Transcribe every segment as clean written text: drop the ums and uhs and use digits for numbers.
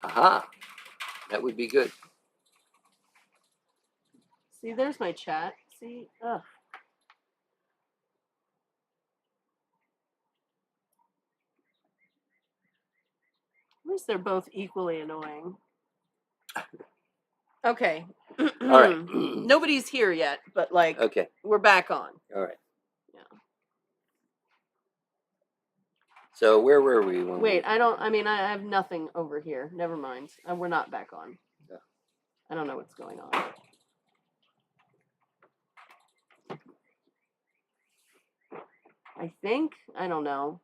Aha. That would be good. See, there's my chat. See? Ugh. At least they're both equally annoying. Okay. All right. Nobody's here yet, but like, Okay. we're back on. All right. Yeah. So where were we? When Wait, I have nothing over here. Never mind. We're not back on. Yeah. I don't know what's going on. I think. I don't know.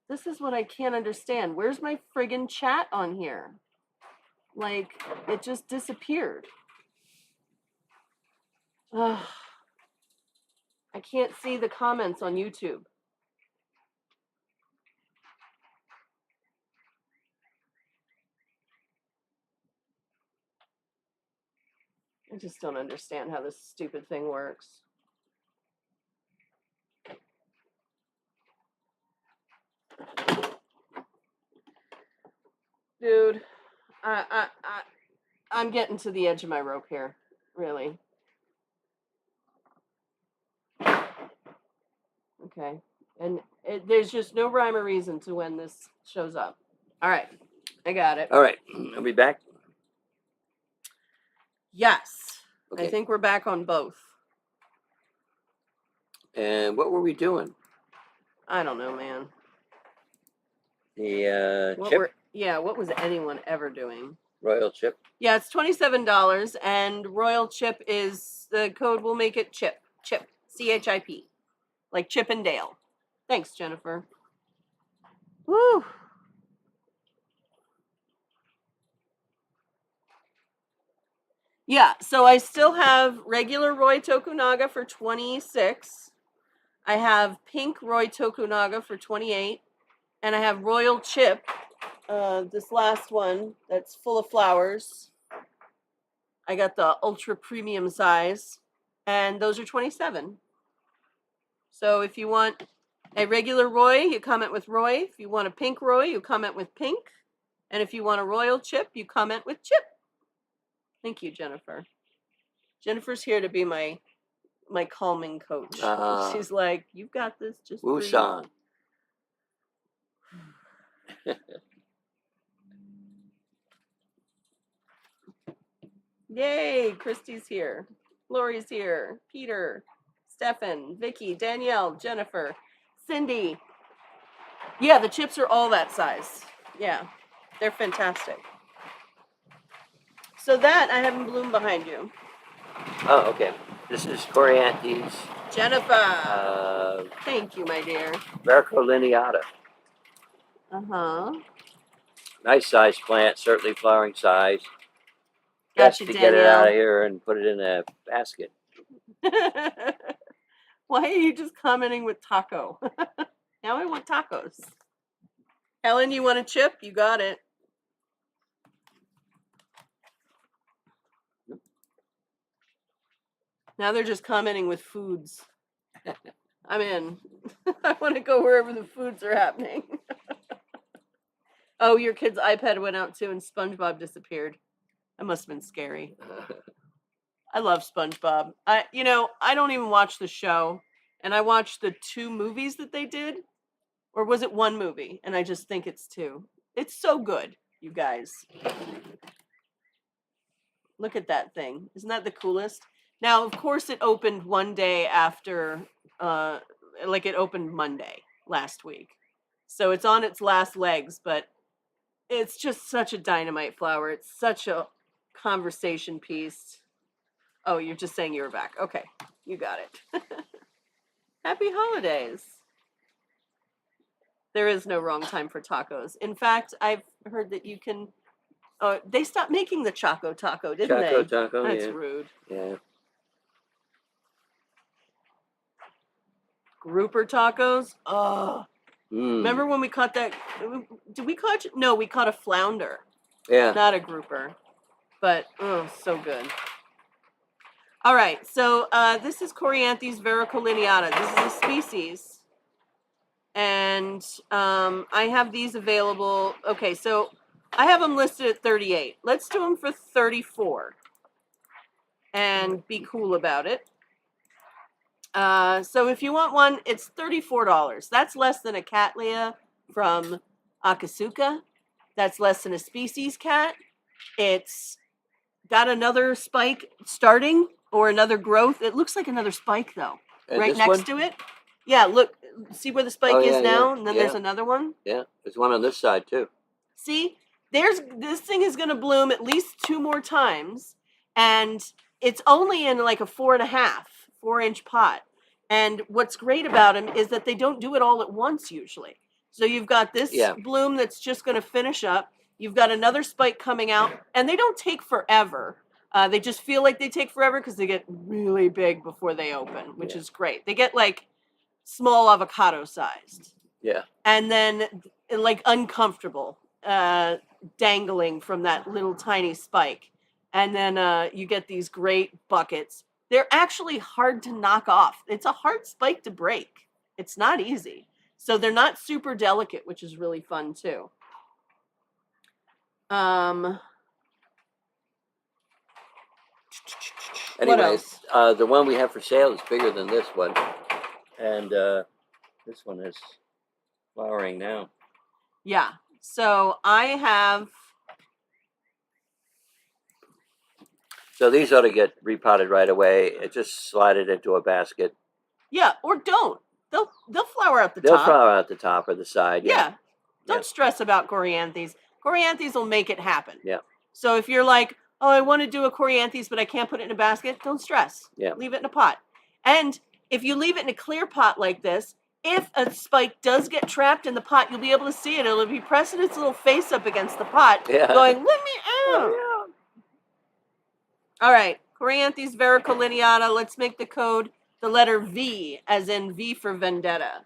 This is what I can't understand. Where's my friggin' chat on here? Like, it just disappeared. Ugh. I can't see the comments on YouTube. I just don't understand how this stupid thing works. Dude, I'm getting to the edge of my rope here, really. Okay, and there's just no rhyme or reason to when this shows up. All right, I got it. All right. Are we back? Yes, Okay. I think we're back on both. And what were we doing? I don't know, man. The What chip? what was anyone ever doing? Royal chip? Yeah, it's $27, and Royal Chip is the code. Will make it chip, CHIP, like Chip and Dale. Thanks, Jennifer. Woo. Yeah, so I still have regular Roy Tokunaga for 26. I have pink Roy Tokunaga for 28, and I have Royal Chip, this last one that's full of flowers. I got the ultra premium size, and those are 27. So if you want a regular Roy, you comment with Roy. If you want a pink Roy, you comment with pink. And if you want a Royal Chip, you comment with Chip. Thank you, Jennifer. Jennifer's here to be my calming coach. She's like, you've got this, just Wusan. Yay, Christy's here. Lori's here. Peter, Stefan, Vicky, Danielle, Jennifer, Cindy. Yeah, the chips are all that size. Yeah, they're fantastic. So that, I have in bloom behind you. Oh, okay. This is Corianthes. Jennifer. Thank you, my dear. Vericolineata. Uh-huh. Nice size plant, certainly flowering size. Gotcha, Best to get it out of here and put it in a basket. Why are you just commenting with taco? Now I want tacos. Helen, you want a chip? You got it. Now they're just commenting with foods. I'm in. I want to go wherever the foods are happening. Oh, your kid's iPad went out too and SpongeBob disappeared. That must have been scary. I love SpongeBob. I don't even watch the show, and I watched the 2 movies that they did. Or was it 1 movie? And I just think it's 2. It's so good, you guys. Look at that thing. Isn't that the coolest? Now, of course, it opened one day after, it opened Monday last week. So it's on its last legs, but it's just such a dynamite flower. It's such a conversation piece. Oh, you're just saying you were back. Okay, you got it. Happy holidays. There is no wrong time for tacos. In fact, I've heard that you can... they stopped making the Choco Taco, didn't they? Choco Taco, That's yeah. rude. Yeah. Grouper tacos? Oh. Remember when we caught that? Did we catch? No, we caught a flounder. Yeah. Not a grouper. But, oh, so good. All right, so this is Corianthes vericolineata. This is a species. And I have these available. Okay, so I have them listed at 38. Let's do them for 34 and be cool about it. So if you want one, it's $34. That's less than a Cattleya from Akasuka. That's less than a species cat. It's got another spike starting or another growth. It looks like another spike though, And right this next one? to it. Yeah, look, see where the spike Oh, is yeah, now, yeah, and then yeah. there's another one. Yeah, there's one on this side too. See, this thing is going to bloom at least 2 more times, and it's only in like a 4.5-4 inch pot. And what's great about them is that they don't do it all at once usually. So you've got this Yeah. bloom that's just going to finish up. You've got another spike coming out, and they don't take forever. They just feel like they take forever because they get really big before they open, which Yeah. is great. They get like small avocado sized. Yeah. And then like uncomfortable, dangling from that little tiny spike. And then you get these great buckets. They're actually hard to knock off. It's a hard spike to break. It's not easy. So they're not super delicate, which is really fun too. What Anyways, else? the one we have for sale is bigger than this one, and this one is flowering now. Yeah. So I have. So these ought to get repotted right away. Just slide it into a basket. Yeah, or don't. They'll flower out the They'll top. flower out the top or the side. Yeah. Yeah. Don't Yeah. stress about Corianthes. Corianthes will make it happen. Yeah. So if you're like, oh, I want to do a Corianthes, but I can't put it in a basket, don't stress. Yeah. Leave it in a pot. And if you leave it in a clear pot like this, if a spike does get trapped in the pot, you'll be able to see it. It'll be pressing its little face up against the pot, Yeah. going, let me out. Oh, All right. Corianthes vericolineata. Let's make the code the letter V, as in V for vendetta.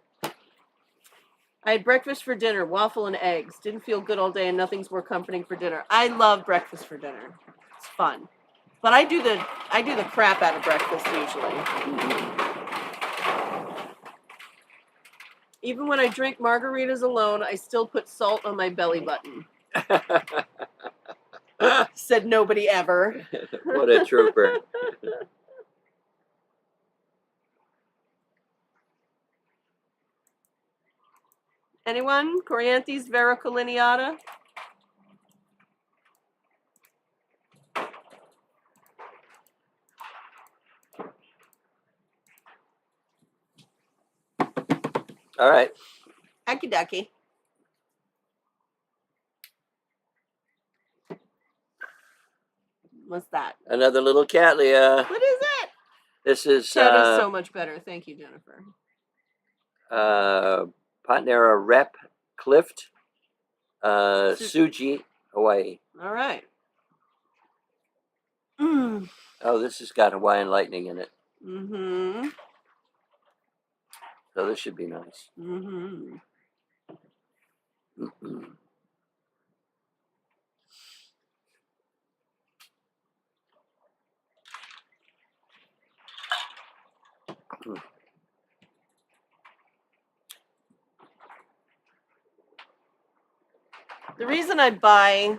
I had breakfast for dinner, waffle and eggs. Didn't feel good all day, and nothing's more comforting for dinner. I love breakfast for dinner. It's fun, but I do the crap out of breakfast usually. Even when I drink margaritas alone, I still put salt on my belly button. Said nobody ever. What a trooper. Anyone? Corianthes vericolineata? All right. Aki ducky. What's that? Another little Cattleya. What is it? This is Chat is so much better. Thank you, Jennifer. Patnera Rep Clift, Suji, Hawaii. All right. Mm. Oh, this has got Hawaiian lightning in it. Mm-hmm. So this should be nice. Mm-hmm. The reason I buy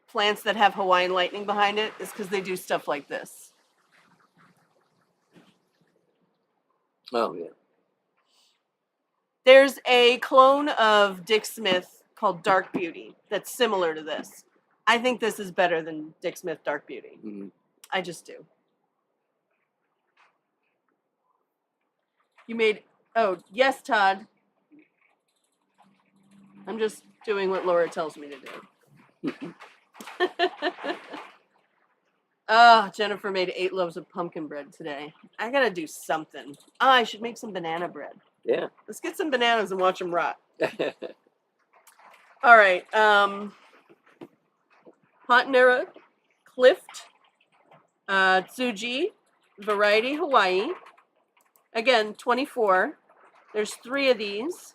plants that have Hawaiian lightning behind it is because they do stuff like this. Oh, yeah. There's a clone of Dick Smith called Dark Beauty that's similar to this. I think this is better than Dick Smith Dark Beauty. Mm-hmm. I just do. You made... Oh, yes, Todd. I'm just doing what Laura tells me to do. Jennifer made 8 loaves of pumpkin bread today. I gotta do something. I should make some banana bread. Yeah. Let's get some bananas and watch them rot. All right. Patnera Clift, Tsuji, variety Hawaii. Again, 24. There's 3 of these.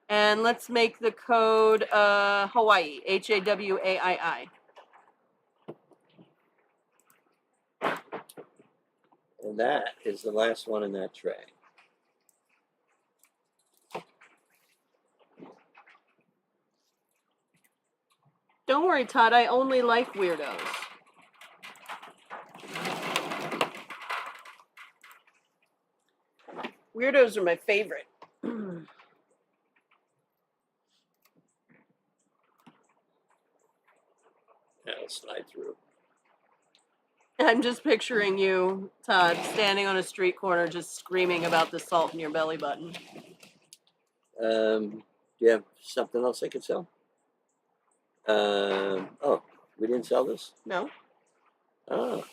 And let's make the code Hawaii, Hawaii. And that is the last one in that tray. Don't worry, Todd. I only like weirdos. Weirdos are my favorite. I'll slide through. I'm just picturing you, Todd, standing on a street corner just screaming about the salt in your belly button. Do you have something else I could sell? Oh, we didn't sell this? No? Oh.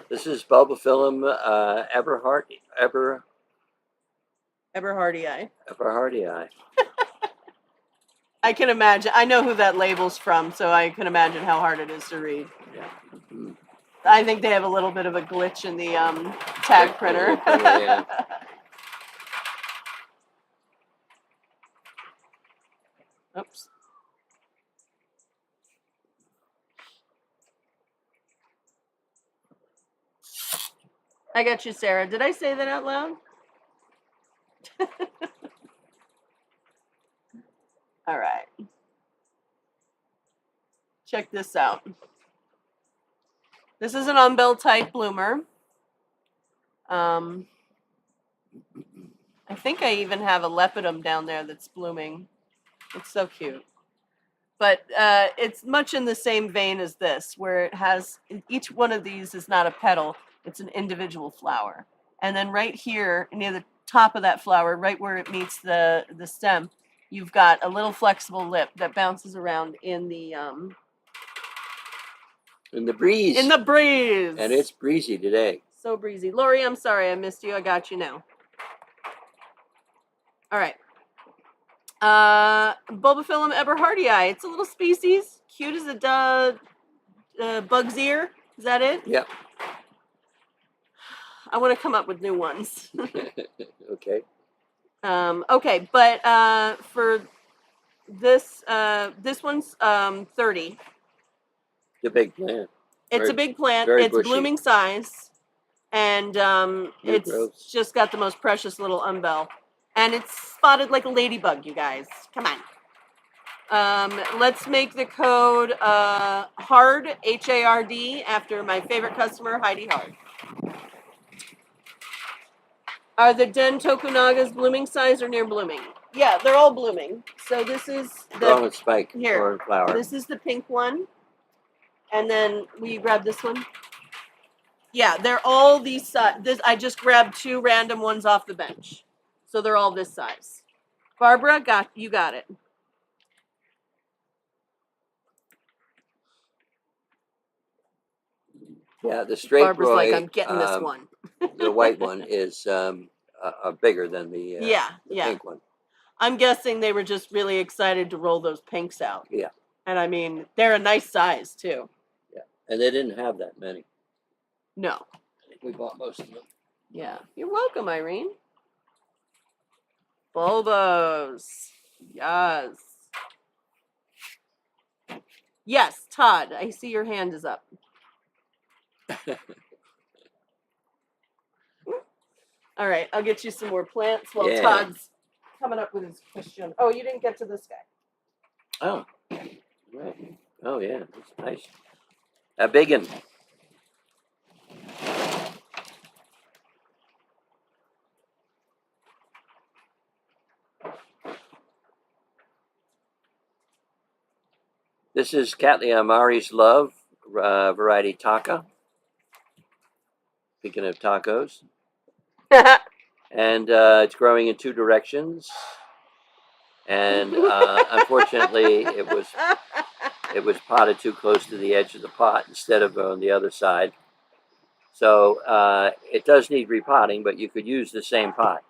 This is Bulbophyllum Eberhardii. Eberhardii. I can imagine. I know who that label's from, so I can imagine how hard it is to read. Yeah. Mm. I think they have a little bit of a glitch in the tag printer. Yeah. Oops. I got you, Sarah. Did I say that out loud? All right. Check this out. This is an umbel type bloomer. I think I even have a lepidum down there that's blooming. It's so cute. But it's much in the same vein as this, where it has, each one of these is not a petal, it's an individual flower. And then right here, near the top of that flower, right where it meets the stem, you've got a little flexible lip that bounces around in the breeze. In the breeze. And it's breezy today. So breezy. Lori, I'm sorry I missed you. I got you now. All right. Bulbophyllum eberhardii. It's a little species, cute as a bug's ear. Is that it? Yep. I want to come up with new ones. Okay. Okay, but for this one's 30. The big plant. It's a big plant. Very It's bushy. blooming size, and it's growths. just got the most precious little umbel. And it's spotted like a ladybug, you guys. Come on. Let's make the code HARD, H-A-R-D, after my favorite customer, Heidi Hard. Are the Den Tokunagas blooming size or near blooming? Yeah, they're all blooming. So this is They're on a spike here. or flower. This is the pink one. And then will you grab this one? Yeah, they're all these size. I just grabbed 2 random ones off the bench. So they're all this size. Barbara, you got it. Yeah, the straight Barbara's Roy, like, I'm getting this one. The white one is bigger than the pink one. I'm guessing they were just really excited to roll those pinks out. Yeah. And I mean, they're a nice size too. Yeah. And they didn't have that many. No. I think we bought most of them. Yeah. You're welcome, Irene. Bulbos. Yes. Yes, Todd, I see your hand is up. All right, I'll get you some more plants while Todd's coming up with his question. Oh, you didn't get to this guy. Oh, right. Oh, yeah, that's nice. A big one. This is Cattleya Mari's Love, variety Taka. Speaking of tacos. And it's growing in 2 directions. And unfortunately, it was potted too close to the edge of the pot instead of on the other side. So it does need repotting, but you could use the same pot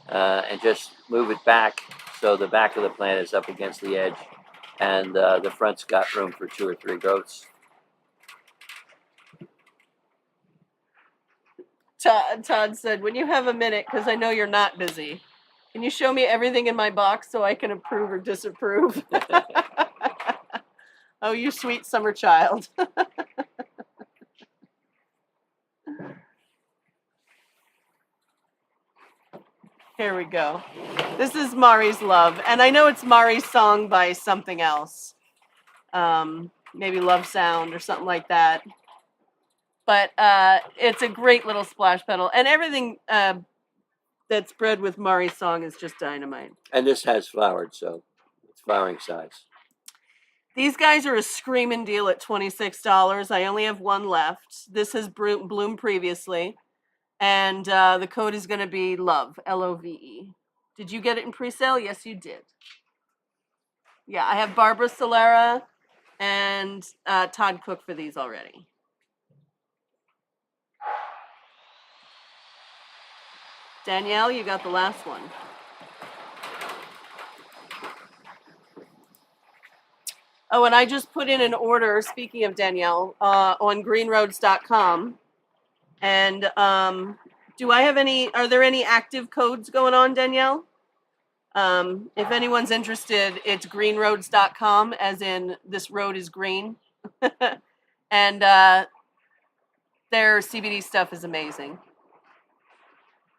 and just move it back so the back of the plant is up against the edge, and the front's got room for 2 or 3 growths. Todd said, when you have a minute, because I know you're not busy, can you show me everything in my box so I can approve or disapprove? Oh, you sweet summer child. Here we go. This is Mari's Love, and I know it's Mari's song by something else. maybe Love Sound or something like that. But it's a great little splash pedal, and everything that's bred with Mari's song is just dynamite. And this has flowered, so it's flowering size. These guys are a screaming deal at $26. I only have one left. This has bloomed previously, and the code is going to be LOVE, LOVE. Did you get it in pre-sale? Yes, you did. Yeah, I have Barbara Solera and Todd Cook for these already. Danielle, you got the last one. Oh, and I just put in an order, speaking of Danielle, on greenroads.com. And are there any active codes going on, Danielle? If anyone's interested, it's greenroads.com, as in this road is green. And their CBD stuff is amazing.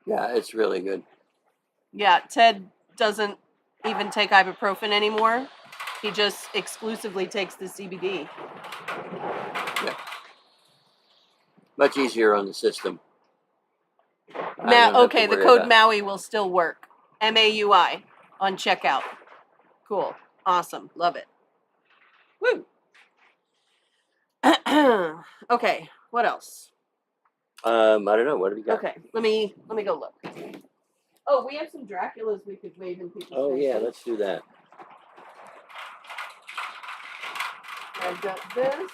Yeah, it's really good. Yeah, Ted doesn't even take ibuprofen anymore. He just exclusively takes the CBD. Yeah. Much easier on the system. Okay, the code Maui will still work. MAUI on checkout. Cool. Awesome. Love it. Woo. Okay, what else? I don't know. What do we got? Okay, let me go look. Oh, we have some Draculas we could wave in people's Oh, faces. yeah, let's do that. I've got this,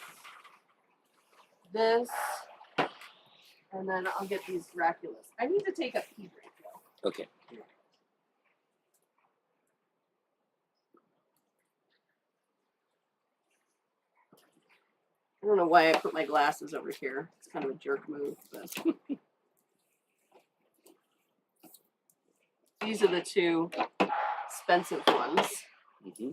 and then I'll get these Draculas. I need to take a pee break, though. Okay. I don't know why I put my glasses over here. It's kind of a jerk move. But these are the two expensive ones. Mm-hmm.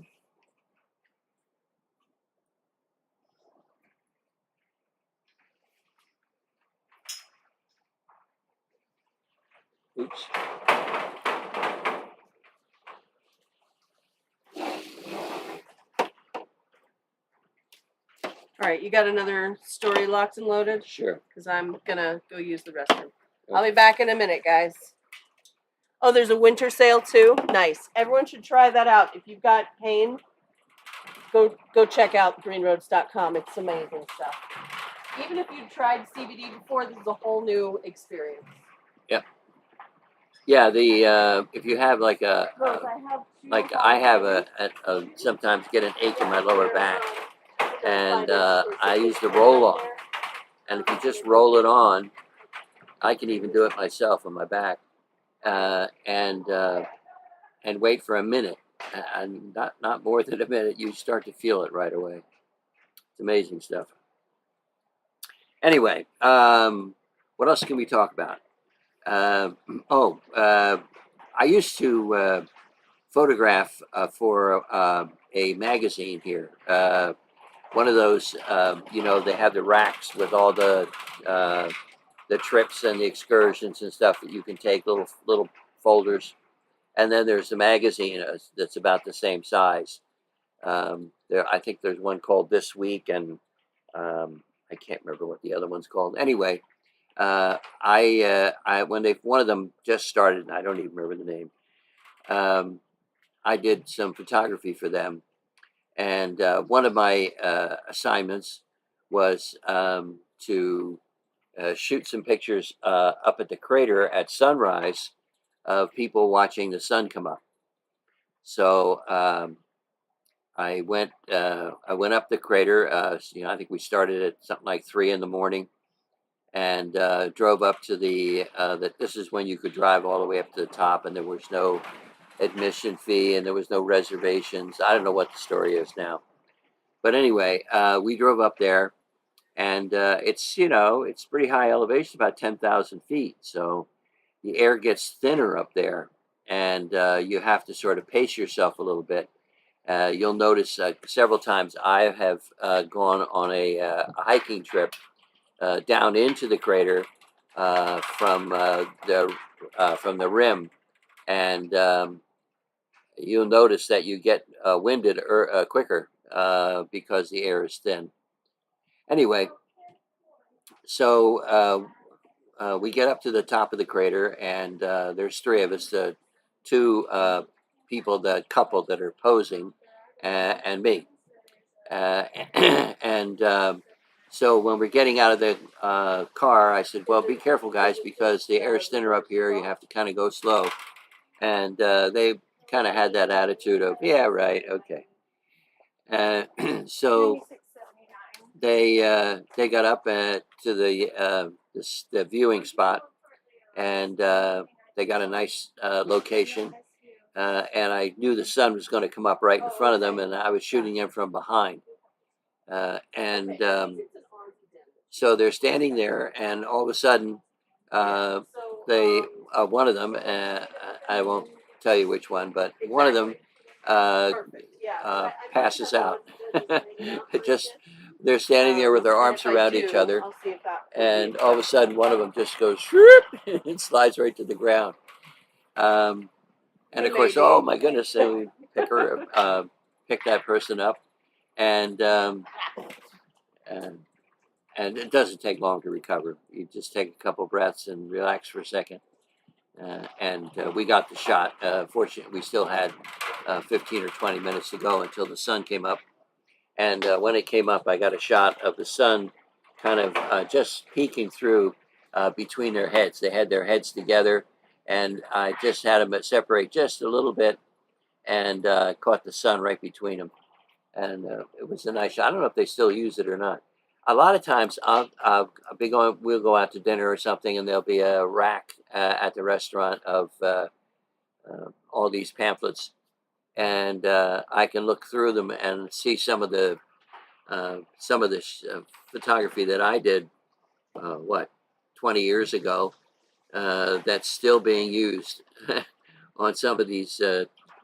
Oops. All right, you got another story locked and loaded? Sure. Because I'm going to go use the restroom. Okay. I'll be back in a minute, guys. Oh, there's a winter sale too? Nice. Everyone should try that out. If you've got pain, go check out greenroads.com. It's amazing stuff. Even if you've tried CBD before, this is a whole new experience. Yep. Yeah, if you have like I have sometimes get an ache in my lower back, and I use the roll on, and if you just roll it on, I can even do it myself on my back, and wait for a minute, and not more than a minute, you start to feel it right away. It's amazing stuff. Anyway, what else can we talk about? I used to photograph for a magazine here. One of those, they have the racks with all the trips and the excursions and stuff that you can take, little folders. And then there's a magazine that's about the same size. I think there's one called This Week, and I can't remember what the other one's called. Anyway, one of them just started, and I don't even remember the name. I did some photography for them, and one of my assignments was to shoot some pictures up at the crater at sunrise of people watching the sun come up. So I went up the crater. I think we started at something like 3 a.m. and drove up to this is when you could drive all the way up to the top, and there was no admission fee and there was no reservations. I don't know what the story is now, but anyway, we drove up there, and it's pretty high elevation, about 10,000 feet. So the air gets thinner up there, and you have to sort of pace yourself a little bit. You'll notice several times I have gone on a hiking trip down into the crater from the rim, and you'll notice that you get winded quicker because the air is thin. Anyway, so we get up to the top of the crater, and there's three of us, the two people, the couple that are posing, and me. And so when we're getting out of the car, I said, well, be careful, guys, because the air is thinner up here. You have to kind of go slow. And they kind of had that attitude of, yeah, right, okay. So they got up to the viewing spot, and they got a nice location. And I knew the sun was going to come up right in front of them, and I was shooting them from behind. And so they're standing there, and all of a sudden, they one of them, I won't tell you which one, but one of them passes out. It just they're standing there with their arms around each other, and all of a sudden, one of them just goes whoop, and slides right to the ground. And of course, oh my goodness, they we pick that person up, and and and it doesn't take long to recover. You just take a couple breaths and relax for a second. And we got the shot. Fortunately, we still had 15 or 20 minutes to go until the sun came up. And when it came up, I got a shot of the sun kind of just peeking through between their heads. They had their heads together, and I just had them separate just a little bit, and caught the sun right between them. And it was a nice shot. I don't know if they still use it or not. A lot of times, we'll go out to dinner or something, and there'll be a rack at the restaurant of all these pamphlets, and I can look through them and see some of the photography that I did, 20 years ago, that's still being used on some of these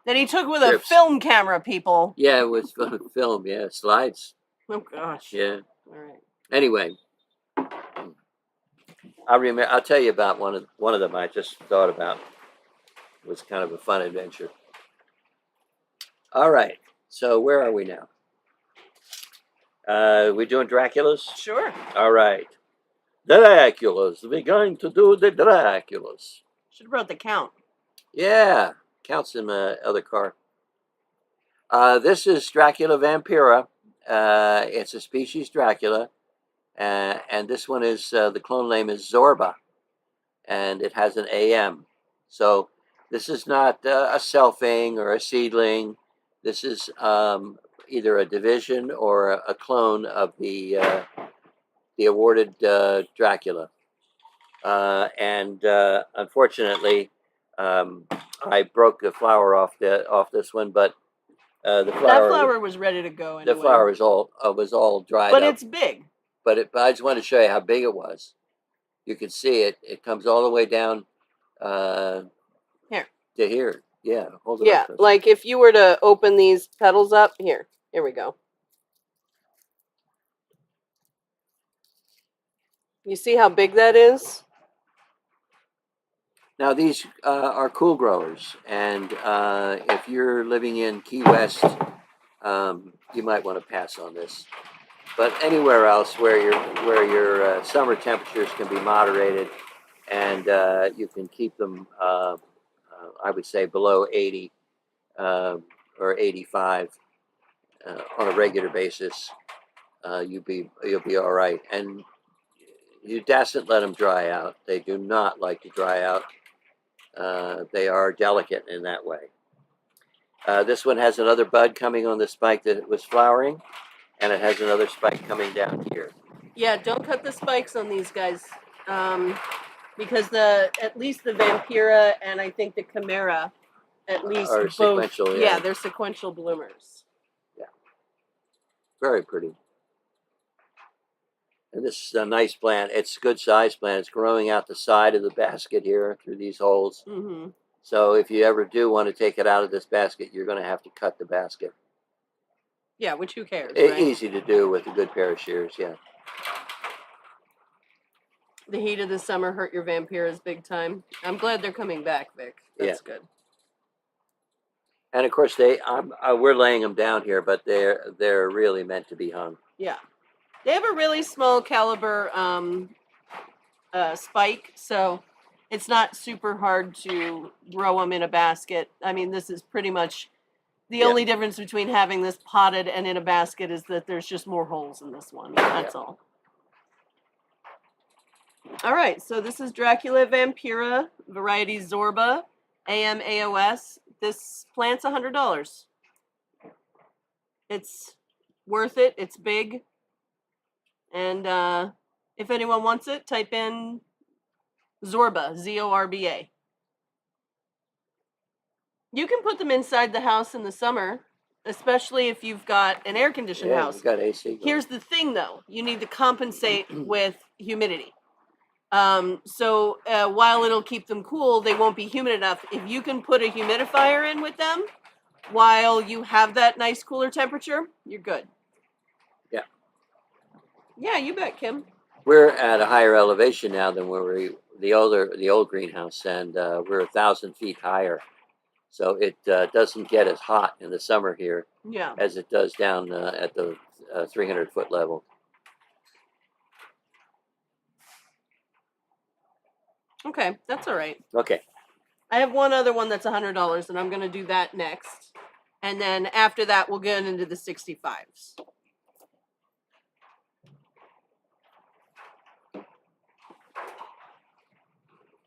That he took with trips. a film camera, people. Yeah, it was film. Yeah, slides. Oh gosh. Yeah. All right. Anyway, I'll tell you about one of them. I just thought about. It was kind of a fun adventure. All right. So where are we now? We doing Draculas? Sure. All right. Draculas. We're going to do the Draculas. Should have brought the count. Yeah. Counts in the other car. This is Dracula vampira. It's a species Dracula. And this one is, the clone name is Zorba. And it has an AM. So this is not a selfing or a seedling. This is either a division or a clone of the awarded Dracula. And unfortunately, I broke the flower off this one, but the flower was ready to go anyway. The flower was all dried but up. But it's big. But I just wanted to show you how big it was. You can see it. It comes all the way down here to here. Yeah, hold it up. Yeah, like if you were to open these petals up, here we go. You see how big that is? Now these are cool growers, and if you're living in Key West, you might want to pass on this. But anywhere else where your summer temperatures can be moderated, and you can keep them, I would say, below 80 or 85 on a regular basis, you'll be all right. And you mustn't let them dry out. They do not like to dry out. They are delicate in that way. This one has another bud coming on the spike that was flowering, and it has another spike coming down here. Yeah, don't cut the spikes on these guys, because at least the Vampira and I think the Chimera, at least are both, sequential. Yeah, they're sequential bloomers. Yeah, very pretty. And this is a nice plant. It's a good size plant. It's growing out the side of the basket here through these holes. Mm-hmm. So if you ever do want to take it out of this basket, you're going to have to cut the basket. Yeah, which who cares, right? Easy to do with a good pair of shears, yeah. The heat of the summer hurt your Vampiras big time. I'm glad they're coming back, Vic. That's good. And of course, we're laying them down here, but they're really meant to be hung. Yeah. They have a really small caliber spike, so it's not super hard to grow them in a basket. I mean, this is pretty much the only difference between having this potted and in a basket is that there's just more holes in this one. That's all. All right, so this is Dracula Vampira, variety Zorba, AMAOS. This plant's $100. It's worth it. It's big. And if anyone wants it, type in Zorba, Zorba. You can put them inside the house in the summer, especially if you've got an air-conditioned house. You've got AC going. Here's the thing, though. You need to compensate with humidity. So while it'll keep them cool, they won't be humid enough. If you can put a humidifier in with them while you have that nice cooler temperature, you're good. Yeah. Yeah, you bet, Kim. We're at a higher elevation now than where the old greenhouse, and we're 1,000 feet higher. So it doesn't get as hot in the summer here as it does down at the 300-foot level. Okay, that's all right. Okay. I have one other one that's $100, and I'm going to do that next. And then after that, we'll get into the 65s.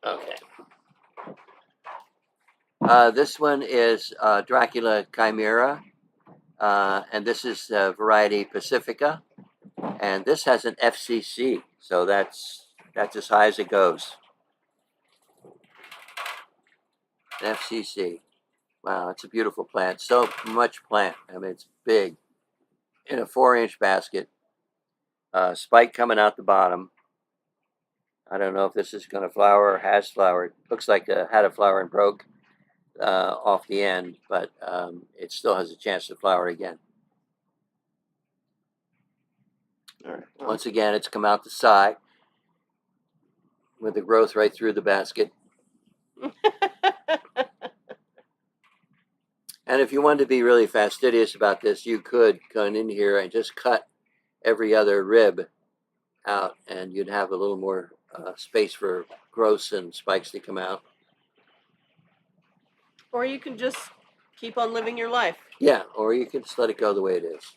Okay. This one is Dracula Chimera, and this is variety Pacifica, and this has an FCC, so that's as high as it goes. An FCC. Wow, it's a beautiful plant. So much plant. I mean, it's big. In a 4-inch basket. Spike coming out the bottom. I don't know if this is going to flower or has flowered. Looks like it had a flower and broke off the end, but it still has a chance to flower again. All right. Once again, it's come out the side with the growth right through the basket. And if you wanted to be really fastidious about this, you could come in here and just cut every other rib out, and you'd have a little more space for growths and spikes to come out. Or you can just keep on living your life. Yeah, or you can just let it go the way it is.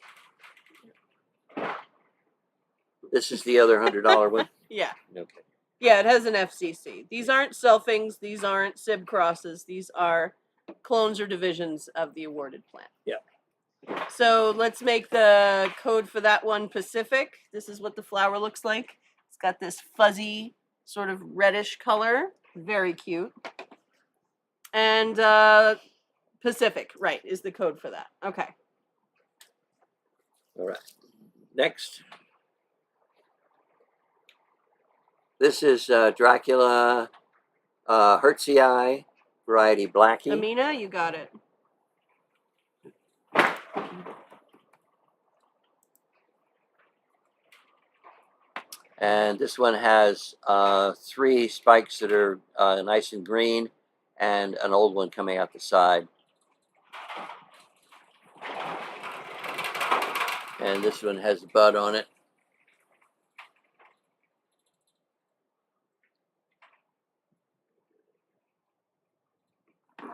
This is the other $100 one? Yeah. Okay. Yeah, it has an FCC. These aren't selfings. These aren't SIB crosses. These are clones or divisions of the awarded plant. Yeah. So let's make the code for that one Pacific. This is what the flower looks like. It's got this fuzzy sort of reddish color. Very cute. And Pacific, right, is the code for that. Okay. All right. Next. This is Dracula Hertzii, variety Blackie. Amina, you got it. And this one has 3 spikes that are nice and green, and an old one coming out the side. And this one has a bud on it.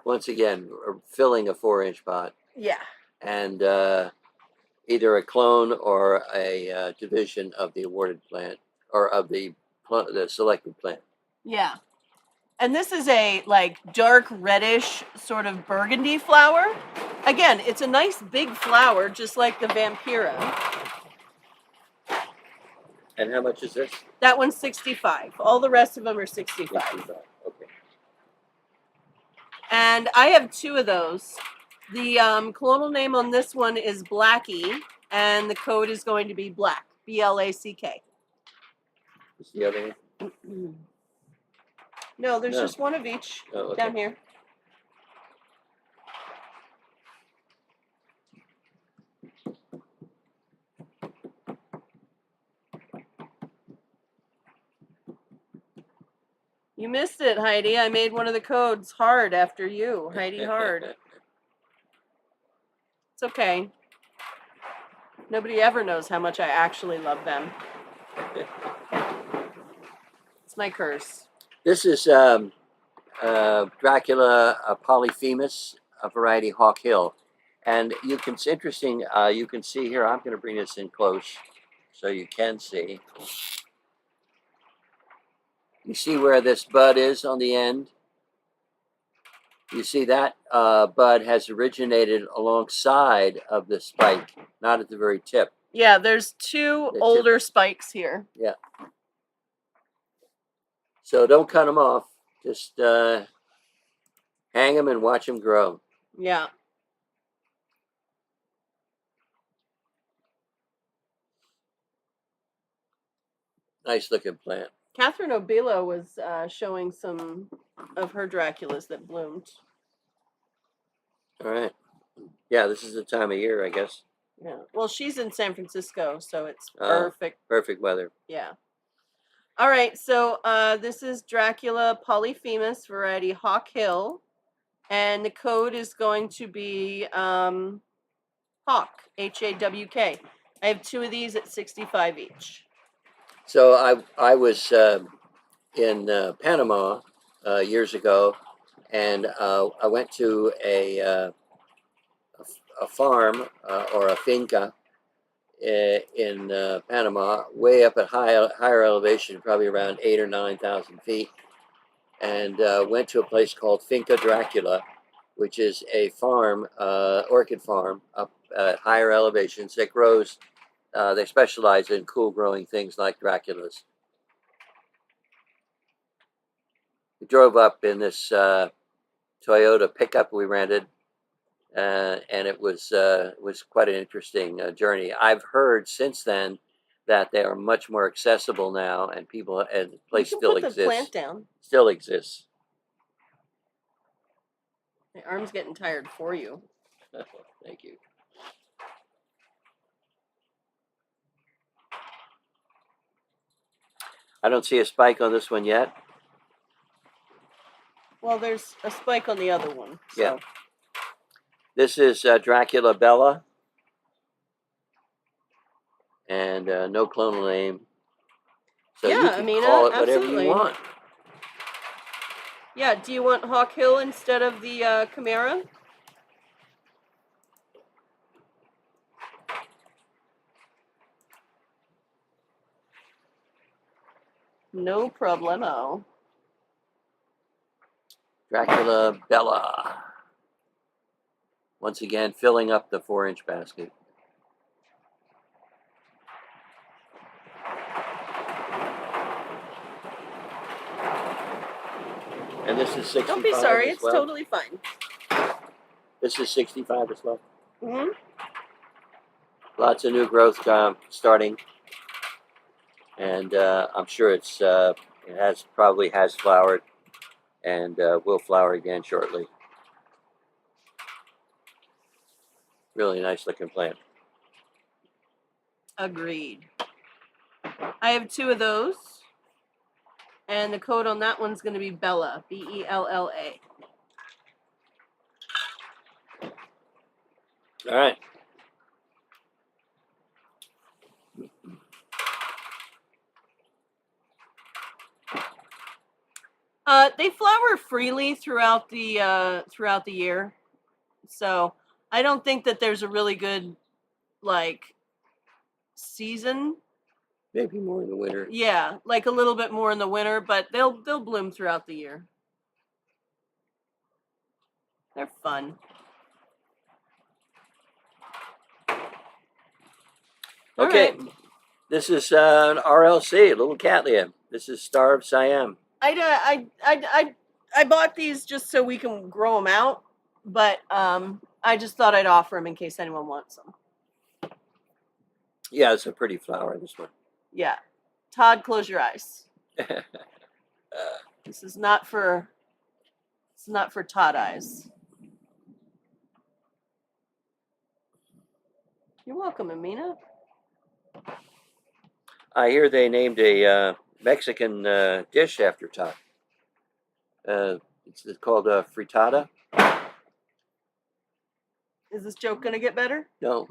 Once again, filling a 4-inch pot. Yeah. And either a clone or a division of the awarded plant, or of the selected plant. Yeah. And this is a like dark reddish sort of burgundy flower. Again, it's a nice big flower, just like the Vampira. And how much is this? That one's 65. All the rest of them are 65. 65. Okay. And I have 2 of those. The colonel name on this one is Blackie, and the code is going to be Black, B-L-A-C-K. What's the other one? No, there's just one of each down here. You missed it, Heidi. I made one of the codes hard after you. Heidi Hard. It's okay. Nobody ever knows how much I actually love them. It's my curse. This is Dracula polyphemus, a variety Hawk Hill. And it's interesting, you can see here, I'm going to bring this in close so you can see. You see where this bud is on the end? You see that bud has originated alongside of the spike, not at the very tip. Yeah, there's two older spikes here. Yeah. So don't cut them off. Just hang them and watch them grow. Yeah. Nice looking plant. Catherine Obilo was showing some of her Draculas that bloomed. All right. Yeah, this is the time of year, I guess. Yeah. Well, she's in San Francisco, so it's perfect. Perfect weather. Yeah. All right. So this is Dracula polyphemus variety Hawk Hill, and the code is going to be Hawk, HAWK. I have two of these at $65 each. So I was in Panama years ago, and I went to a farm or a finca in Panama, way up at higher elevation, probably around 8,000 or 9,000 feet, and went to a place called Finca Dracula, which is a farm, orchid farm up at higher elevations that grows. They specialize in cool growing things like Draculas. We drove up in this Toyota pickup we rented, and it was quite an interesting journey. I've heard since then that they are much more accessible now, and the place still exists. The plant down. Still exists. My arm's getting tired for you. Thank you. I don't see a spike on this one yet. Well, there's a spike on the other one. So. Yeah. This is Dracula Bella, and no clonal name. So yeah, you can Amina, call it whatever absolutely. you want. Yeah, do you want Hawk Hill instead of the Chimera? No problemo. Dracula Bella. Once again, filling up the 4-inch basket. And this is 65. Don't be sorry, as it's well. totally fine. This is 65 as well. Mm-hmm. Lots of new growth starting, and I'm sure it probably has flowered, and will flower again shortly. Really nice looking plant. Agreed. I have two of those, and the code on that one's going to be Bella, Bella. All right. They flower freely throughout the year, so I don't think that there's a really good season. Maybe more in the winter. Yeah, like a little bit more in the winter, but they'll bloom throughout the year. They're fun. Okay, right. This is an RLC, little Cattleya. This is Star of Siam. I bought these just so we can grow them out, but I just thought I'd offer them in case anyone wants them. Yeah, it's a pretty flower, this one. Yeah. Todd, close your eyes. This is not for Todd eyes. You're welcome, Amina. I hear they named a Mexican dish after Todd. It's called frittata. Is this joke gonna get better? No.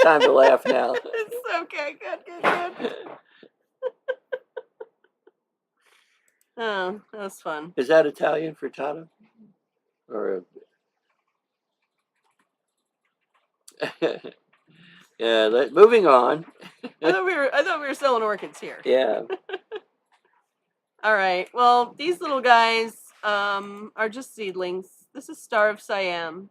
Time to laugh now. It's okay. Good. Oh, that was fun. Is that Italian for Tata? Or yeah, moving on. I thought we were selling orchids here. Yeah. All right. Well, these little guys are just seedlings. This is Star of Siam.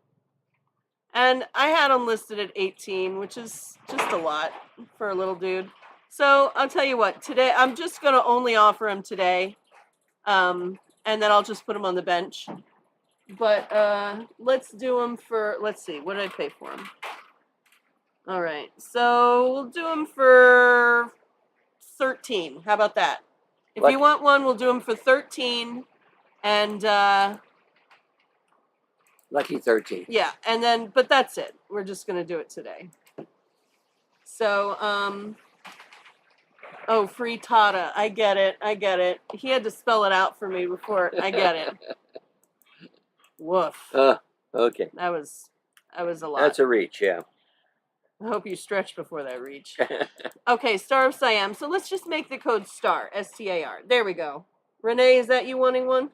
And I had them listed at 18, which is just a lot for a little dude. So I'll tell you what, today I'm just going to only offer them today. And then I'll just put them on the bench. But let's do them for, let's see, what did I pay for them? All right. So we'll do them for 13. How about that? If you want one, we'll do them for 13. And Lucky 13. yeah, and then, but that's it. We're just going to do it today. So, oh, free Tata. I get it. He had to spell it out for me before. I get it. Woof. Okay. That was a lot. That's a reach, yeah. I hope you stretch before that reach. Okay, Star of Siam. So let's just make the code STAR, S-T-A-R. There we go. Renee, is that you wanting one?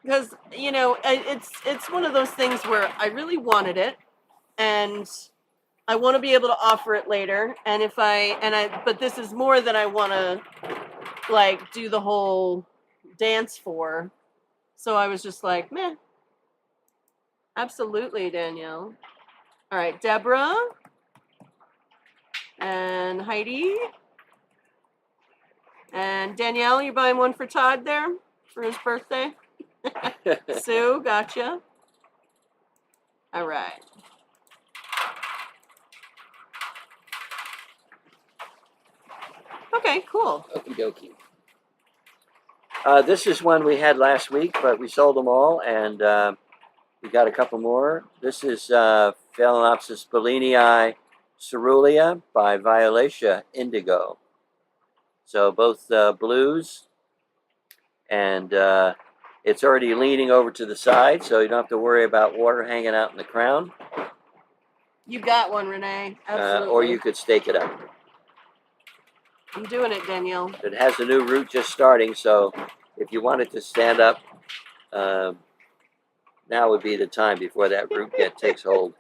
Because, you know, it's one of those things where I really wanted it, and I want to be able to offer it later. And but this is more than I want to, like, do the whole dance for. So I was just like, meh. Absolutely, Danielle. All right, Deborah and Heidi and Danielle. You're buying one for Todd there for his birthday. Sue, gotcha. All right. Okay, cool. Okie dokie. This is one we had last week, but we sold them all, and we got a couple more. This is Phalaenopsis bellinii cerulean by Violacia Indigo. So both blues, and it's already leaning over to the side, so you don't have to worry about water hanging out in the crown. You got one, Renee. Absolutely. Or you could stake it up. I'm doing it, Danielle. It has a new root just starting, so if you wanted to stand up, now would be the time before that root takes hold.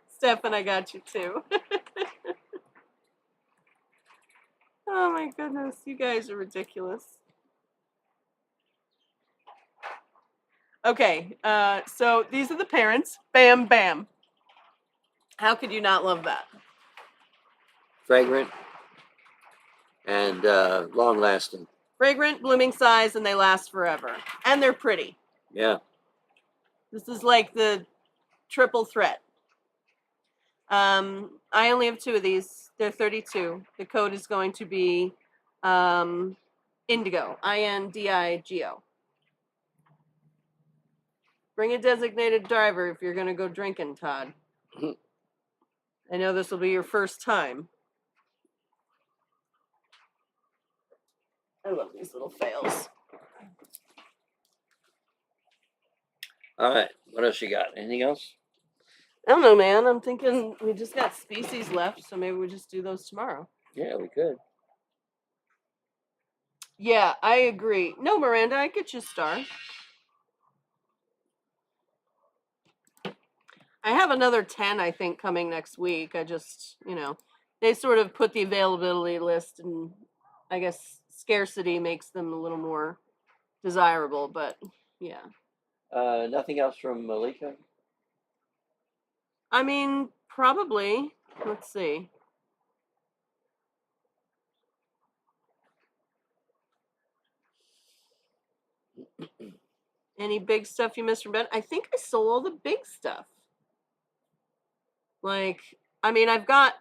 Steph, and I got you too. Oh my goodness, you guys are ridiculous. Okay, so these are the parents. Bam, bam. How could you not love that? Fragrant and long-lasting. Fragrant, blooming size, and they last forever. And they're pretty. Yeah. This is like the triple threat. I only have 2 of these. They're 32. The code is going to be Indigo, I-N-D-I-G-O. Bring a designated driver if you're going to go drinking, Todd. I know this will be your first time. I love these little fails. All right. What else you got? Anything else? I don't know, man. I'm thinking we just got species left, so maybe we just do those tomorrow. Yeah, we could. Yeah, I agree. No, Miranda, I get you a star. I have another 10, I think, coming next week. I just, you know, they sort of put the availability list, and I guess scarcity makes them a little more desirable, but yeah. Nothing else from Malika? I mean, probably. Let's see. Any big stuff you missed from Ben? I think I sold all the big stuff. Like, I mean, I've got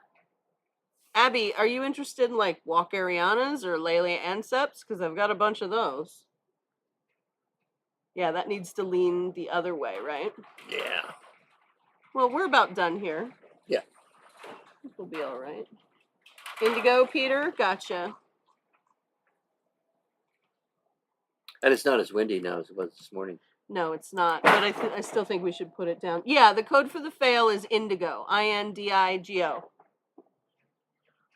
Abby. Are you interested in like Walkerianas or Laelia anceps? Because I've got a bunch of those. Yeah, that needs to lean the other way, right? Yeah. Well, we're about done here. This will be all right. Indigo, Peter, gotcha. And it's not as windy now as it was this morning. No, it's not, but I still think we should put it down. Yeah, the code for the fail is indigo, INDIGO.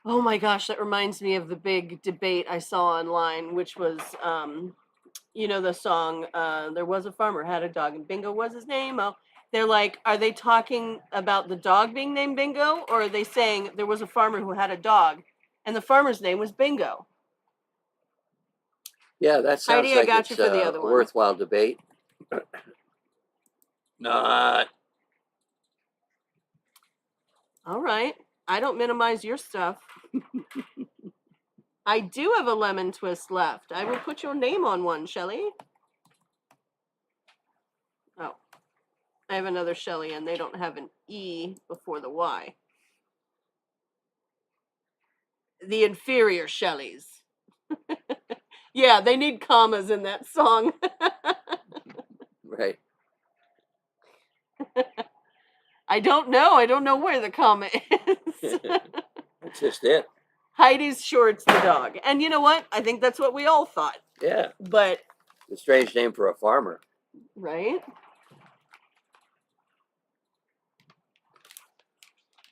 Oh my gosh, that reminds me of the big debate I saw online, which was, you know, the song, There Was a Farmer Had a Dog and Bingo was his name. Oh, they're like, are they talking about the dog being named Bingo, or are they saying there was a farmer who had a dog and the farmer's name was Bingo? Yeah, that sounds Heidi, I like got it's you for the a other one. worthwhile debate. Not. All right. I don't minimize your stuff. I do have a lemon twist left. I will put your name on one, Shelly. Oh, I have another Shelly, and they don't have an E before the Y. The inferior Shellys. Yeah, they need commas in that song. Right. I don't know where the comma is. That's just it. Heidi's sure it's the dog. And you know what? I think that's what we all thought. Yeah. But, A strange name for a farmer. right?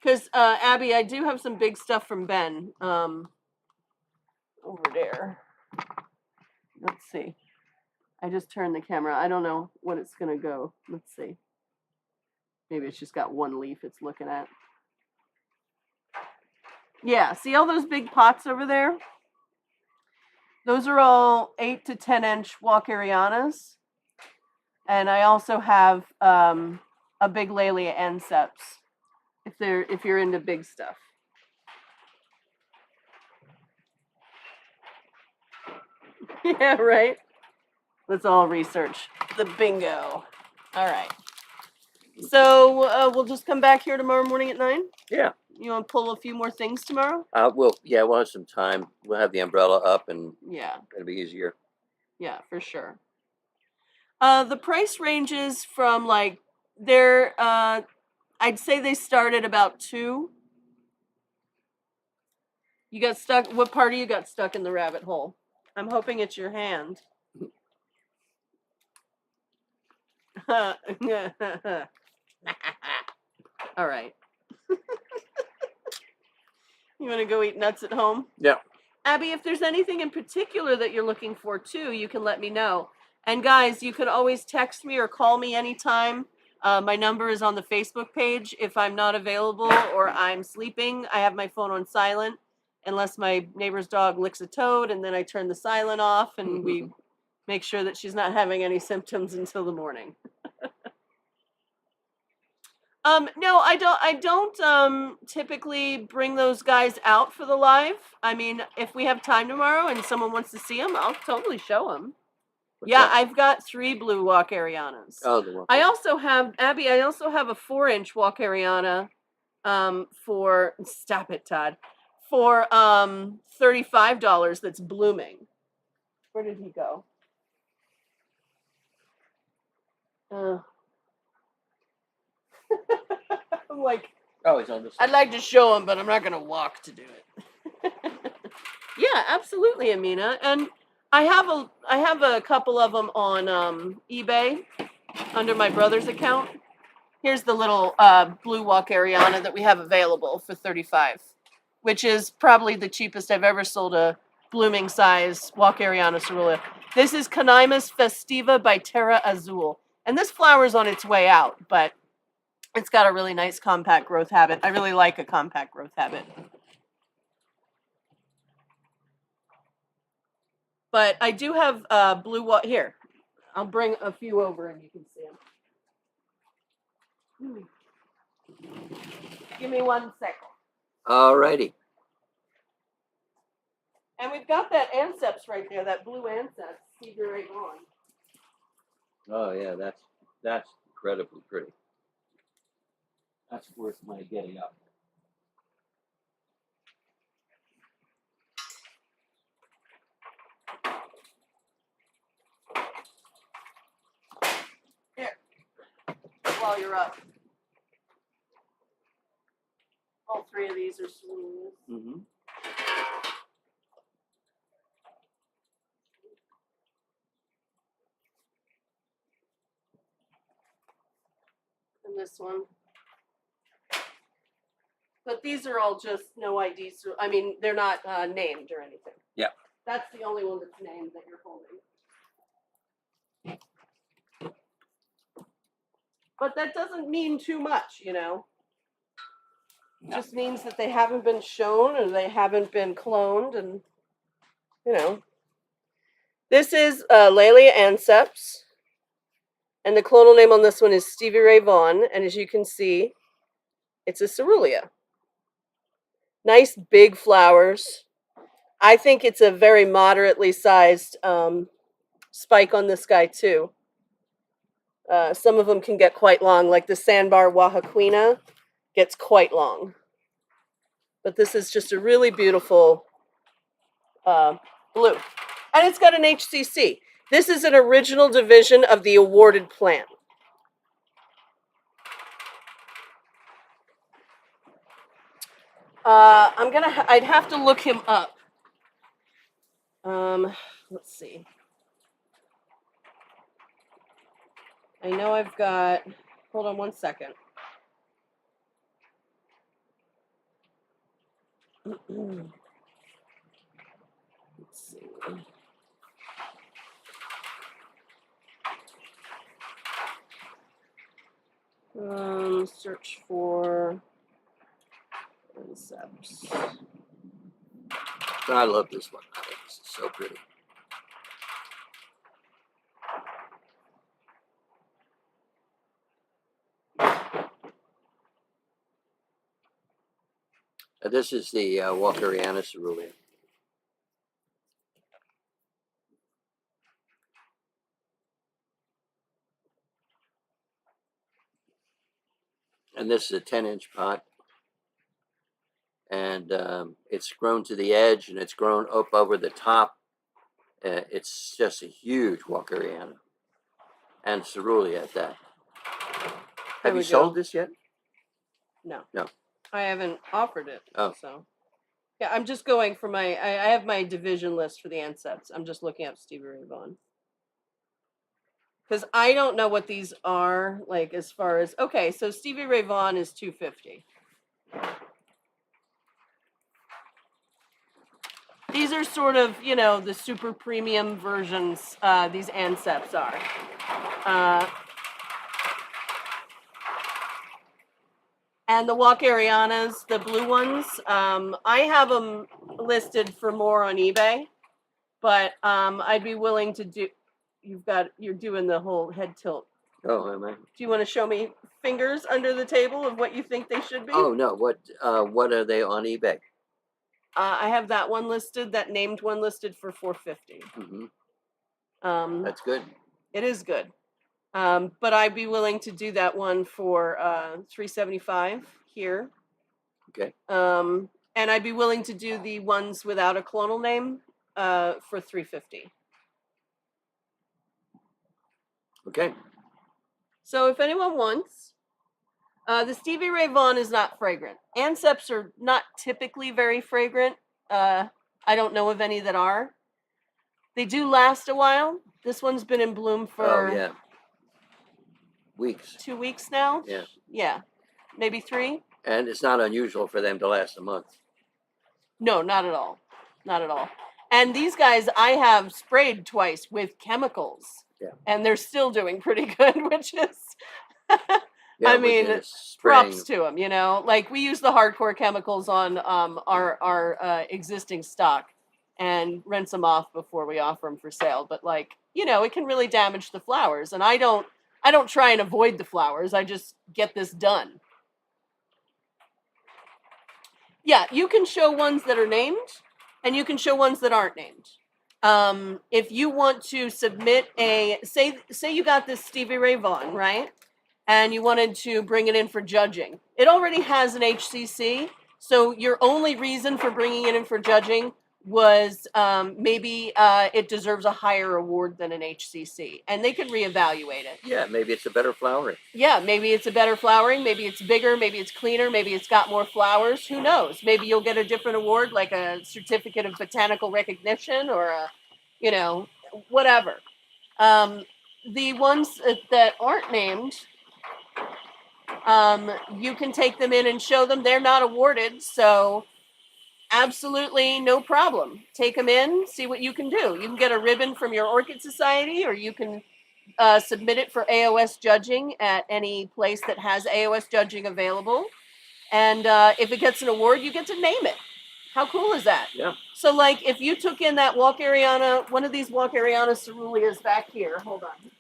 Because, Abby, I do have some big stuff from Ben over there. Let's see. I just turned the camera. I don't know what it's going to go. Let's see. Maybe it's just got one leaf it's looking at. Yeah, see all those big pots over there? Those are all 8 to 10 inch Walkerianas. And I also have a big Laelia Anceps if you're into big stuff. Yeah, right? Let's all research the bingo. All right. So we'll just come back here tomorrow morning at 9? Yeah. You want to pull a few more things tomorrow? We'll have some time. We'll have the umbrella up and Yeah. it'll be easier. Yeah, for sure. The price ranges from like I'd say they start at about 2. You got stuck. What part of you got stuck in the rabbit hole? I'm hoping it's your hand. All right. You want to go eat nuts at home? Yeah. Abby, if there's anything in particular that you're looking for too, you can let me know. And guys, you can always text me or call me anytime. My number is on the Facebook page. If I'm not available or I'm sleeping, I have my phone on silent unless my neighbor's dog licks a toad, and then I turn the silent off and we make sure that she's not having any symptoms until the morning. No, I don't typically bring those guys out for the live. I mean, if we have time tomorrow and someone wants to see them, I'll totally show them. Yeah, I've got 3 blue Walkerianas. Oh, the one. I also have, Abby, I also have a 4-inch Walkeriana for, stop it, Todd, for $35 that's blooming. Where did he go? I'm like, oh, he's on this. I'd like to show him, but I'm not going to walk to do it. Yeah, absolutely, Amina. And I have a couple of them on eBay under my brother's account. Here's the little blue Walkeriana that we have available for $35, which is probably the cheapest I've ever sold a blooming size Walkeriana cerulea. This is Canimus festiva by Terra Azul. And this flower's on its way out, but it's got a really nice compact growth habit. I really like a compact growth habit. But I do have blue here. I'll bring a few over and you can see them. Give me 1 second. Alrighty. And we've got that Anceps right there, that blue Anceps. Cedar right on. Oh yeah, that's incredibly pretty. That's worth my getting up. Here, while you're up. All 3 of these these are ceruleas. Mm-hmm. And this one. But these are all just no ID. I mean, they're not named or anything. Yeah. That's the only one that's named that you're holding. But that doesn't mean too much, you know. It just means that they haven't been shown or they haven't been cloned, and you know. This is Laelia anceps, and the clonal name on this one is Stevie Ray Vaughan, and as you can see, it's a cerulean. Nice big flowers. I think it's a very moderately sized spike on this guy too. Some of them can get quite long, like the sandbar Oaxaquina gets quite long. But this is just a really beautiful blue. And it's got an HCC. This is an original division of the awarded plant. I'd have to look him up. Let's see. I know I've got, hold on one second. Let's see. Search for concepts. I love this one. I think this is so pretty. This is the Walkeriana cerulean. And this is a 10-inch pot. And it's grown to the edge, and it's grown up over the top. It's just a huge Walkeriana. And cerulean at that. Have you sold this yet? No. No. I haven't offered it. Oh. So. Yeah, I'm just going for my, I have my division list for the anceps. I'm just looking up Stevie Ray Vaughan. Because I don't know what these are, like, as far as, okay, so Stevie Ray Vaughan is $250. These are sort of, you know, the super premium versions, these anceps are. And the Walkerianas, the blue ones, I have them listed for more on eBay, but I'd be willing to do, you're doing the whole head tilt. Oh, am I? Do you want to show me fingers under the table of what you think they should be? Oh, no. What are they on eBay? I have that one listed, that named one listed for $450. Mm-hmm. That's good. It is good. But I'd be willing to do that one for $375 here. Okay. And I'd be willing to do the ones without a clonal name for $350. Okay. So if anyone wants, the Stevie Ray Vaughan is not fragrant. Anceps are not typically very fragrant. I don't know of any that are. They do last a while. This one's been in bloom for weeks. 2 weeks now. Yeah. Yeah. Maybe 3. And it's not unusual for them to last a month. No, not at all. Not at all. And these guys I have sprayed twice with chemicals. Yeah. And they're still doing pretty good, which is, Yeah, I mean, props to them, you know? Like, we use the hardcore chemicals on our existing stock and rinse them off before we offer them for sale. But, like, you know, it can really damage the flowers. And I don't try and avoid the flowers. I just get this done. Yeah, you can show ones that are named, and you can show ones that aren't named. If you want to submit say you got this Stevie Ray Vaughan, right? And you wanted to bring it in for judging. It already has an HCC, so your only reason for bringing it in for judging was maybe it deserves a higher award than an HCC, and they can reevaluate it. Yeah, maybe it's a better flowering. Yeah, maybe it's a better flowering, maybe it's bigger, maybe it's cleaner, maybe it's got more flowers. Who knows? Maybe you'll get a different award, like a certificate of botanical recognition, or a, you know, whatever. The ones that aren't named, you can take them in and show them. They're not awarded, so absolutely no problem. Take them in, see what you can do. You can get a ribbon from your Orchid Society, or you can submit it for AOS judging at any place that has AOS judging available. And if it gets an award, you get to name it. How cool is that? Yeah. So, like, if you took in that Walkeriana, one of these Walkeriana ceruleas back here, hold on.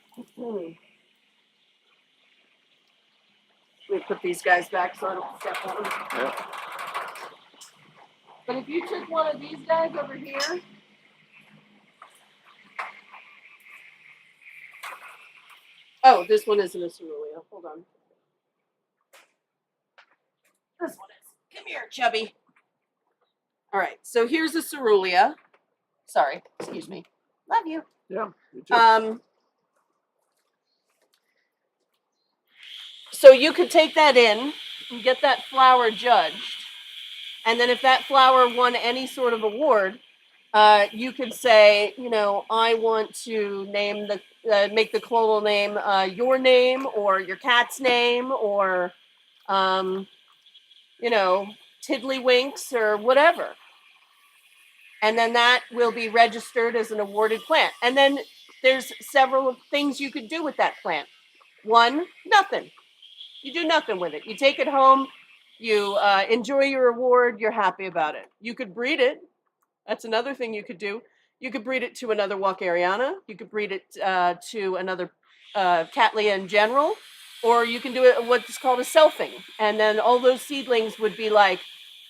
Let me put these guys back so I don't step on them. Yeah. But if you took one of these guys over here, oh, this one isn't a cerulean. Hold on. This one is. Come here, Chubby. All right, so here's a cerulea. Sorry, excuse me. Love you. Yeah. Me too. So you could take that in and get that flower judged. And then if that flower won any sort of award, you could say, you know, I want to name the make the clonal name your name, or your cat's name, or you know, Tiddlywinks or whatever. And then that will be registered as an awarded plant. And then there's several things you could do with that plant. One, nothing. You do nothing with it. You take it home, you enjoy your award, you're happy about it. You could breed it. That's another thing you could do. You could breed it to another Walkeriana. You could breed it to another Cattleya in general. Or you can do it what's called a selfing. And then all those seedlings would be like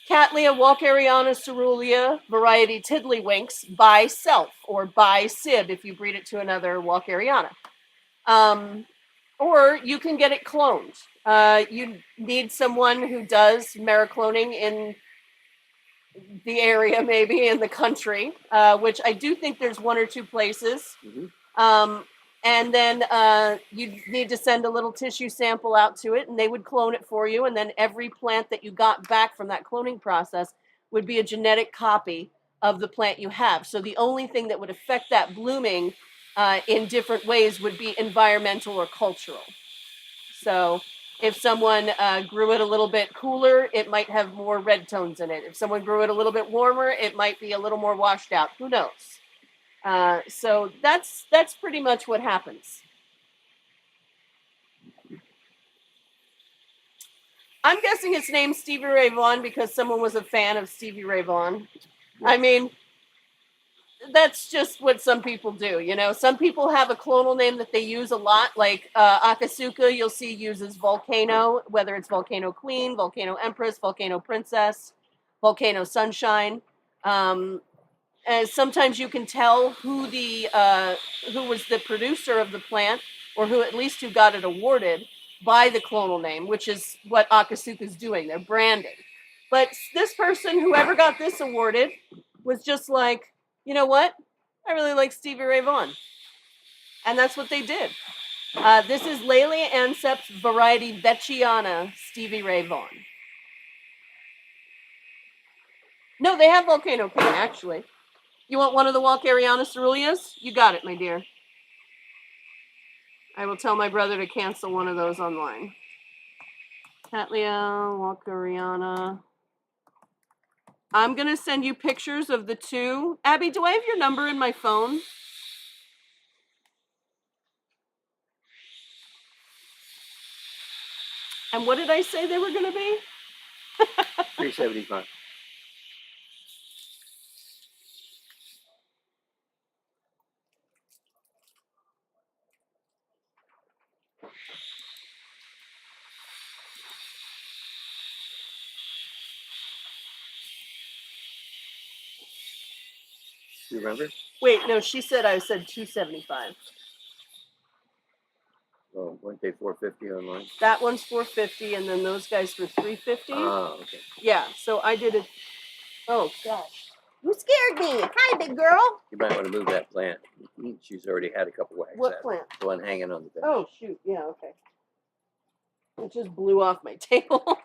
Cattleya, Walkeriana, Cerulea, variety Tiddlywinks by self, or by sib if you breed it to another Walkeriana. Or you can get it cloned. You need someone who does mericloning in the area, maybe in the country, which I do think there's one or two places. Mm-hmm. And then you need to send a little tissue sample out to it, and they would clone it for you. And then every plant that you got back from that cloning process would be a genetic copy of the plant you have. So the only thing that would affect that blooming in different ways would be environmental or cultural. So if someone grew it a little bit cooler, it might have more red tones in it. If someone grew it a little bit warmer, it might be a little more washed out. Who knows? So that's pretty much what happens. I'm guessing it's named Stevie Ray Vaughan because someone was a fan of Stevie Ray Vaughan. I mean, that's just what some people do, you know. Some people have a clonal name that they use a lot, like Akasuka, you'll see uses Volcano, whether it's Volcano Queen, Volcano Empress, Volcano Princess, Volcano Sunshine. And sometimes you can tell who was the producer of the plant, or who got it awarded by the clonal name, which is what Akasuka is doing. They're branding. But this person, whoever got this awarded, was just like, you know what? I really like Stevie Ray Vaughan. And that's what they did. This is Laelia anceps variety Vecchiana Stevie Ray Vaughan. No, they have Volcano Queen, actually. You want one of the Walkeriana ceruleas? You got it, my dear. I will tell my brother to cancel one of those online. Cattleya, Walkeriana. I'm going to send you pictures of the two. Abby, do I have your number in my phone? And what did I say they were going to be? $375. You remember? Wait, no, she said I said $275. Oh, weren't they $450 online? That one's $450, and then those guys were $350. Oh, okay. Yeah, so I did it. Oh gosh, You scared me. Hi, big girl. You might want to move that plant. She's already had a couple whacks What at it. plant? The one hanging on the bench. Oh, shoot. Yeah, okay. It just blew off my table.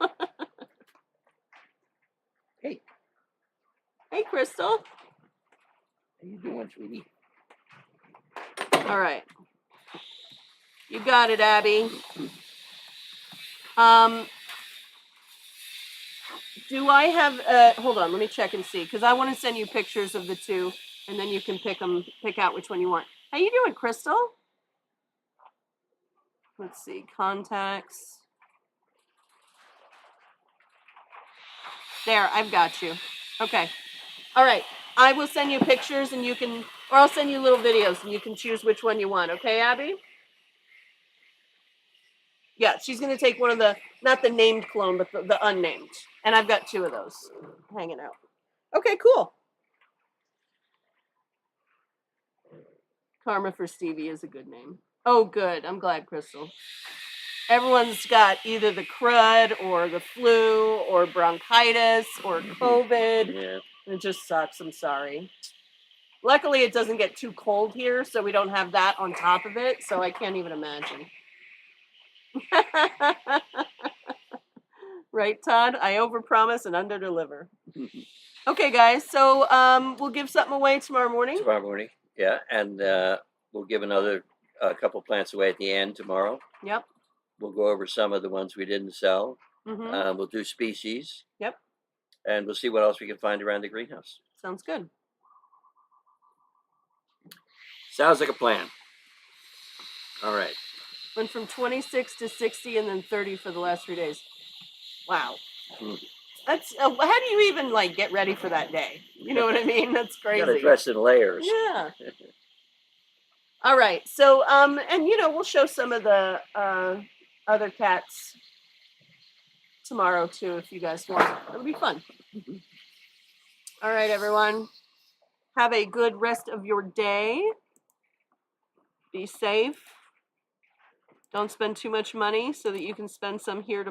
Hey. Hey, Crystal. How you doing, sweetie? All right. You got it, Abby. Do I have, hold on, let me check and see, because I want to send you pictures of the two, and then you can pick out which one you want. How you doing, Crystal? Let's see, contacts. There, I've got you. Okay. All right. I will send you pictures, and you can, or I'll send you little videos, and you can choose which one you want. Okay, Abby? Yeah, she's going to take one of the, not the named clone, but the unnamed. And I've got two of those hanging out. Okay, cool. Karma for Stevie is a good name. Oh, good. I'm glad, Crystal. Everyone's got either the crud or the flu or bronchitis or COVID. Yeah. It just sucks. I'm sorry. Luckily, it doesn't get too cold here, so we don't have that on top of it, so I can't even imagine. Right, Todd? I overpromise and underdeliver. Okay, guys, so we'll give something away tomorrow morning. Tomorrow morning, yeah, and we'll give another couple plants away at the end tomorrow. Yep. We'll go over some of the ones we didn't sell. Mm-hmm. We'll do species. Yep. And we'll see what else we can find around the greenhouse. Sounds good. Sounds like a plan. All right. Went from 26 to 60 and then 30 for the last 3 days. Wow. That's how do you even like get ready for that day? You know what I mean? That's crazy. You gotta dress in layers. Yeah. All right. So and we'll show some of the other cats tomorrow too if you guys want. It'll be fun. All right, everyone. Have a good rest of your day. Be safe. Don't spend too much money so that you can spend some here to